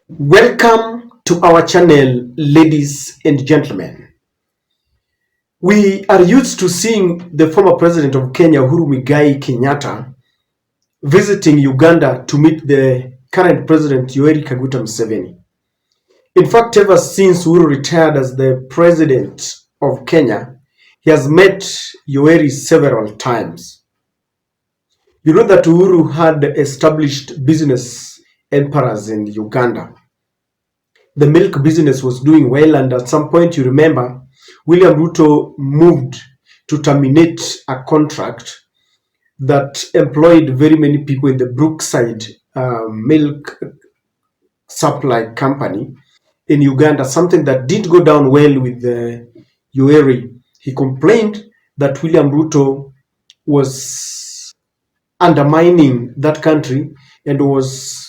Welcome to our channel, ladies and gentlemen. We are used to seeing the former president of Kenya, Uhuru Muigai Kenyatta, visiting Uganda to meet the current president, Yoweri Kaguta Museveni. In fact, ever since Uhuru retired as the president of Kenya, he has met Yoweri several times. You know that Uhuru had established business empires in Uganda. The milk business was doing well, and at some point, you remember, William Ruto moved to terminate a contract that employed very many people in the Brookside milk supply company in Uganda, something that didn't go down well with the Yoweri. He complained that William Ruto was undermining that country and was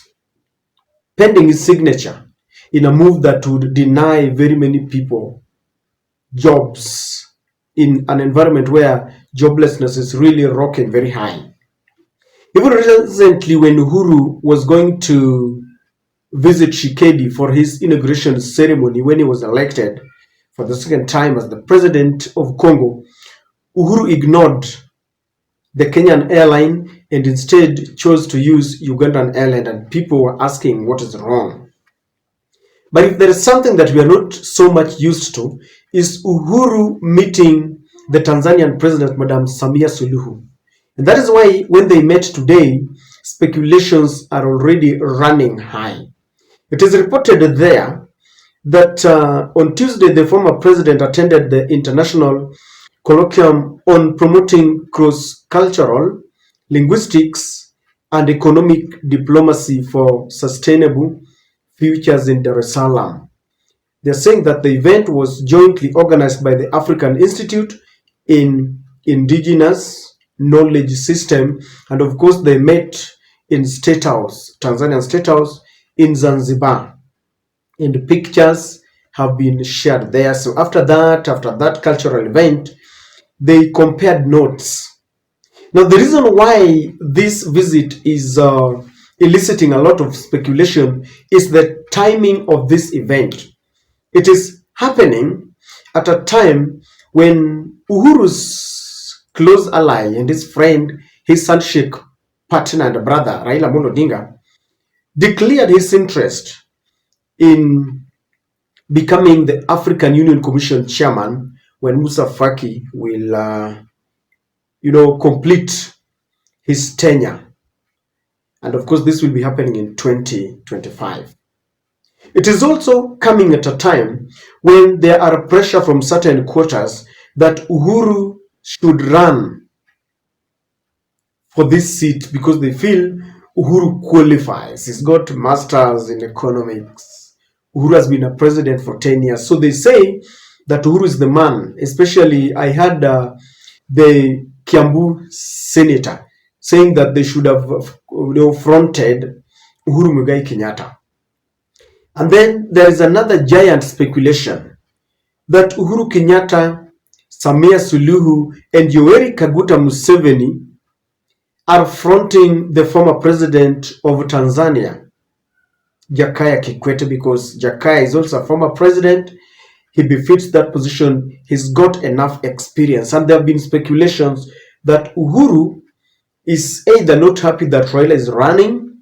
pending his signature in a move that would deny very many people jobs in an environment where joblessness is really rocking very high. Even recently, when Uhuru was going to visit Shikedi for his inauguration ceremony when he was elected for the second time as the president of Congo, Uhuru ignored the Kenyan airline and instead chose to use Ugandan airline, and people were asking what is wrong. But if there is something that we are not so much used to, is Uhuru meeting the Tanzanian president, Madam Samia Suluhu. And that is why when they met today, speculations are already running high. It is reported there that on Tuesday, the former president attended the International Colloquium on Promoting Cross-Cultural Linguistics and Economic Diplomacy for Sustainable Futures in Dar es Salaam. They're saying that the event was jointly organized by the African Institute in Indigenous Knowledge System, and of course they met in State House, Tanzanian State House in Zanzibar, and pictures have been shared there. So after that cultural event, they compared notes. Now, the reason why this visit is eliciting a lot of speculation is the timing of this event. It is happening at a time when Uhuru's close ally and his friend, his handshake partner and brother, Raila Odinga, declared his interest in becoming the African Union Commission chairman when Musa Faki will, complete his tenure. And of course, this will be happening in 2025. It is also coming at a time when there are pressure from certain quarters that Uhuru should run for this seat because they feel Uhuru qualifies. He's got masters in economics. Uhuru has been a president for 10 years. So they say that Uhuru is the man. Especially, I had the Kiambu senator saying that they should have fronted Uhuru Muigai Kenyatta. And then there is another giant speculation that Uhuru Kenyatta, Samia Suluhu, and Yoweri Kaguta Museveni are fronting the former president of Tanzania, Jakaya Kikwete, because Jakaya is also a former president. He befits that position. He's got enough experience. And there have been speculations that Uhuru is either not happy that Raila is running,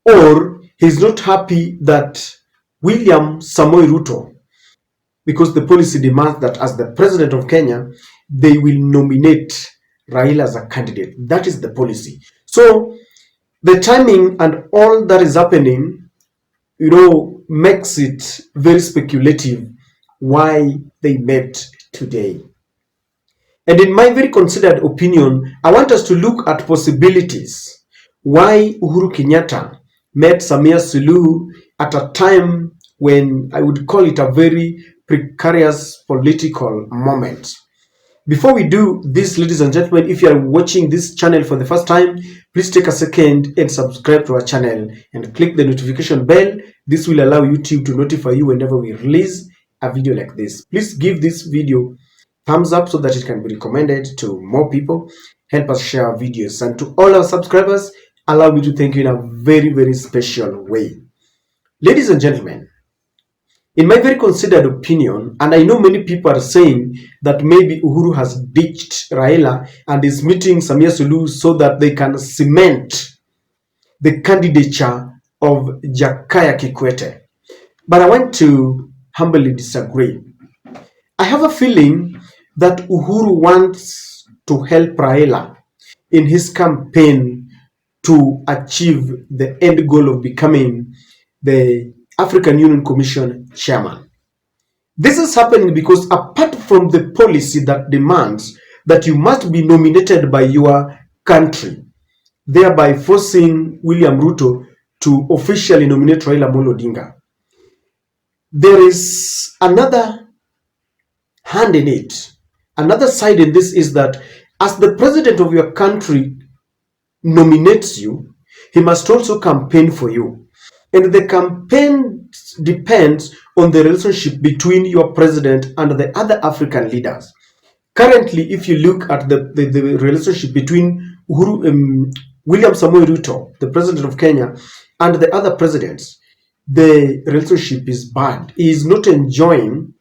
or he's not happy that William Samoei Ruto, because the policy demands that as the president of Kenya, they will nominate Raila as a candidate. That is the policy. So the timing and all that is happening, makes it very speculative why they met today. And in my very considered opinion, I want us to look at possibilities why Uhuru Kenyatta met Samia Suluhu at a time when I would call it a very precarious political moment. Before we do this, ladies and gentlemen, if you are watching this channel for the first time, please take a second and subscribe to our channel and click the notification bell. This will allow YouTube to notify you whenever we release a video like this. Please give this video thumbs up so that it can be recommended to more people. Help us share our videos. And to all our subscribers, allow me to thank you in a very, very special way. Ladies and gentlemen, in my very considered opinion, and I know many people are saying that maybe Uhuru has ditched Raila and is meeting Samia Suluhu so that they can cement the candidature of Jakaya Kikwete. But I want to humbly disagree. I have a feeling that Uhuru wants to help Raila in his campaign to achieve the end goal of becoming the African Union Commission chairman. This is happening because apart from the policy that demands that you must be nominated by your country, thereby forcing William Ruto to officially nominate Raila Amolo Odinga, there is another hand in it. Another side in this is that as the president of your country nominates you, he must also campaign for you. And the campaign depends on the relationship between your president and the other African leaders. Currently, if you look at the relationship between William Samoei Ruto, the president of Kenya, and the other presidents, the relationship is bad. He is not enjoying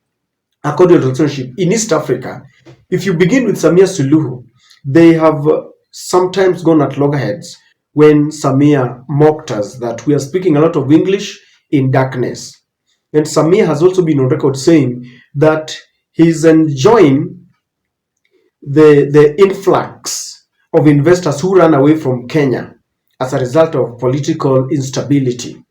a cordial relationship in East Africa. If you begin with Samia Suluhu, they have sometimes gone at loggerheads when Samia mocked us that we are speaking a lot of English in darkness. And Samia has also been on record saying that he's enjoying the influx of investors who ran away from Kenya as a result of political instability.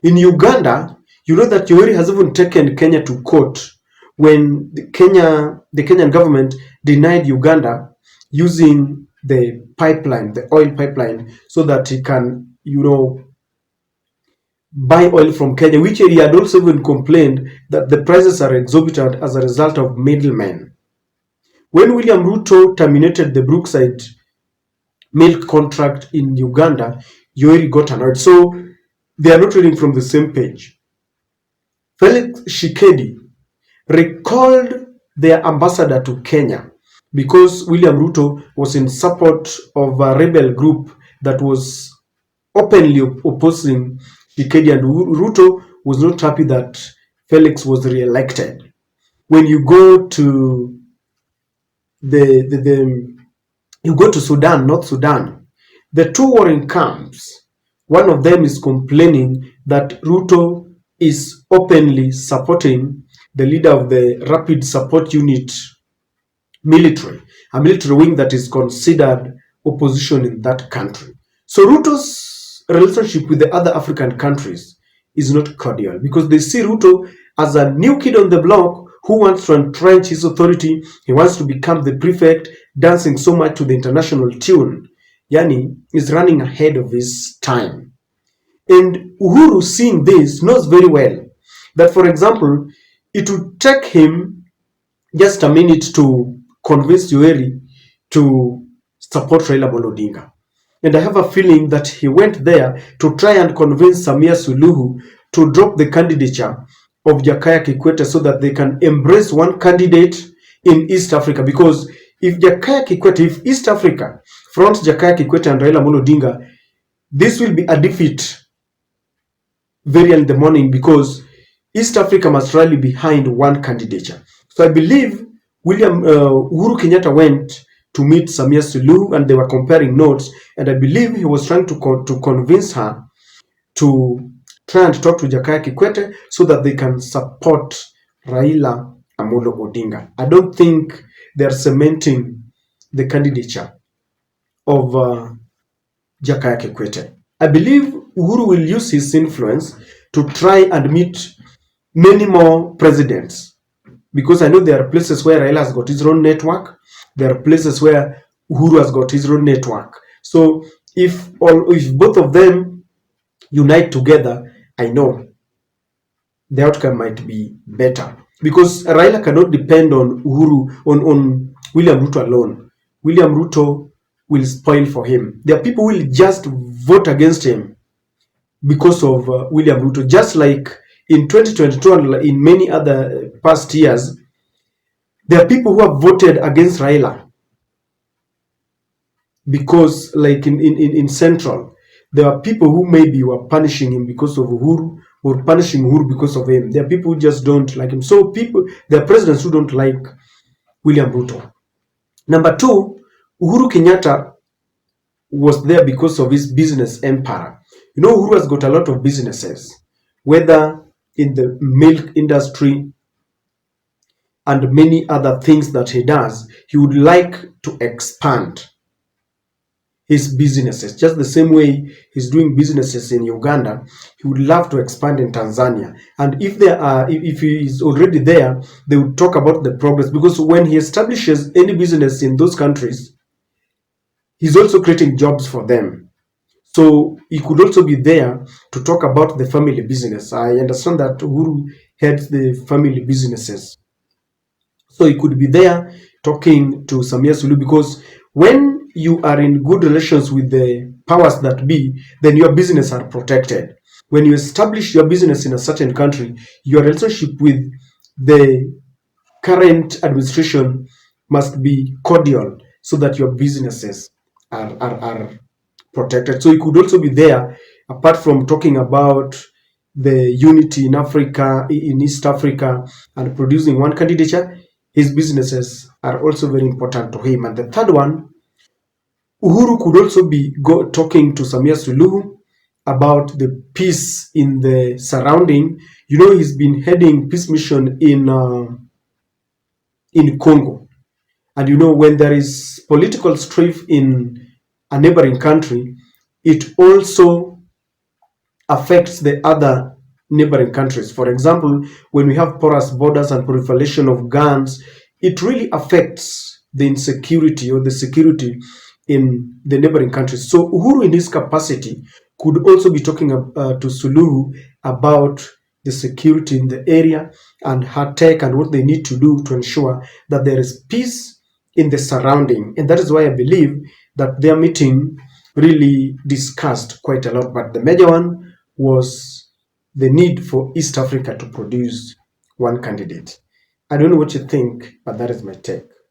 In Uganda, you know that Yoweri has even taken Kenya to court when the Kenyan government denied Uganda using the pipeline, the oil pipeline, so that he can, buy oil from Kenya, which he had also even complained that the prices are exorbitant as a result of middlemen. When William Ruto terminated the Brookside milk contract in Uganda, Yoweri got annoyed. So they are not reading from the same page. Felix Tshisekedi recalled their ambassador to Kenya because William Ruto was in support of a rebel group that was openly opposing Tshisekedi, and Ruto was not happy that Felix was re-elected. When you go to Sudan, North Sudan, the two warring camps, one of them is complaining that Ruto is openly supporting the leader of the Rapid Support Unit military, a military wing that is considered opposition in that country. So Ruto's relationship with the other African countries is not cordial because they see Ruto as a new kid on the block who wants to entrench his authority. He wants to become the prefect, dancing so much to the international tune. Yani is running ahead of his time. And Uhuru, seeing this, knows very well that, for example, it would take him just a minute to convince Yoweri to support Raila Amolo Odinga. And I have a feeling that he went there to try and convince Samia Suluhu to drop the candidature of Jakaya Kikwete so that they can embrace one candidate in East Africa. Because if East Africa fronts Jakaya Kikwete and Raila Amolo Odinga, this will be a defeat very early in the morning because East Africa must rally behind one candidature. So I believe Uhuru Kenyatta went to meet Samia Suluhu and they were comparing notes, and I believe he was trying to convince her to try and talk to Jakaya Kikwete so that they can support Raila Amolo Odinga. I don't think they're cementing the candidature of Jakaya Kikwete. I believe Uhuru will use his influence to try and meet many more presidents, because I know there are places where Raila has got his own network. There are places where Uhuru has got his own network. So if both of them unite together, I know the outcome might be better, because Raila cannot depend on on William Ruto alone. William Ruto will spoil for him. There are people who will just vote against him because of William Ruto, just like in 2022 and in many other past years. There are people who have voted against Raila because, like in Central, there are people who maybe were punishing him because of Uhuru or punishing Uhuru because of him. There are people who just don't like him. So there are presidents who don't like William Ruto. Number two, Uhuru Kenyatta was there because of his business empire. You know, Uhuru has got a lot of businesses, whether in the milk industry and many other things that he does. He would like to expand his businesses, just the same way he's doing businesses in Uganda. He would love to expand in Tanzania, and if he is already there, they would talk about the progress, because when he establishes any business in those countries, he's also creating jobs for them. So he could also be there to talk about the family business. I understand that Uhuru heads the family businesses, so he could be there talking to Samia Suluhu, because when you are in good relations with the powers that be, then your business are protected. When you establish your business in a certain country, your relationship with the current administration must be cordial, so that your businesses are protected. So he could also be there, apart from talking about the unity in Africa, in East Africa, and producing one candidature. His businesses are also very important to him. And the third one, Uhuru could also be talking to Samia Suluhu about the peace in the surrounding. You know, he's been heading peace mission in Congo. And you know, when there is political strife in a neighboring country, it also affects the other neighboring countries. For example, when we have porous borders and proliferation of guns, it really affects the insecurity or the security in the neighboring countries. So Uhuru, in his capacity, could also be talking to Suluhu about the security in the area and her take and what they need to do to ensure that there is peace in the surrounding. And that is why I believe that their meeting really discussed quite a lot. But the major one was the need for East Africa to produce one candidate. I don't know what you think, but that is my take.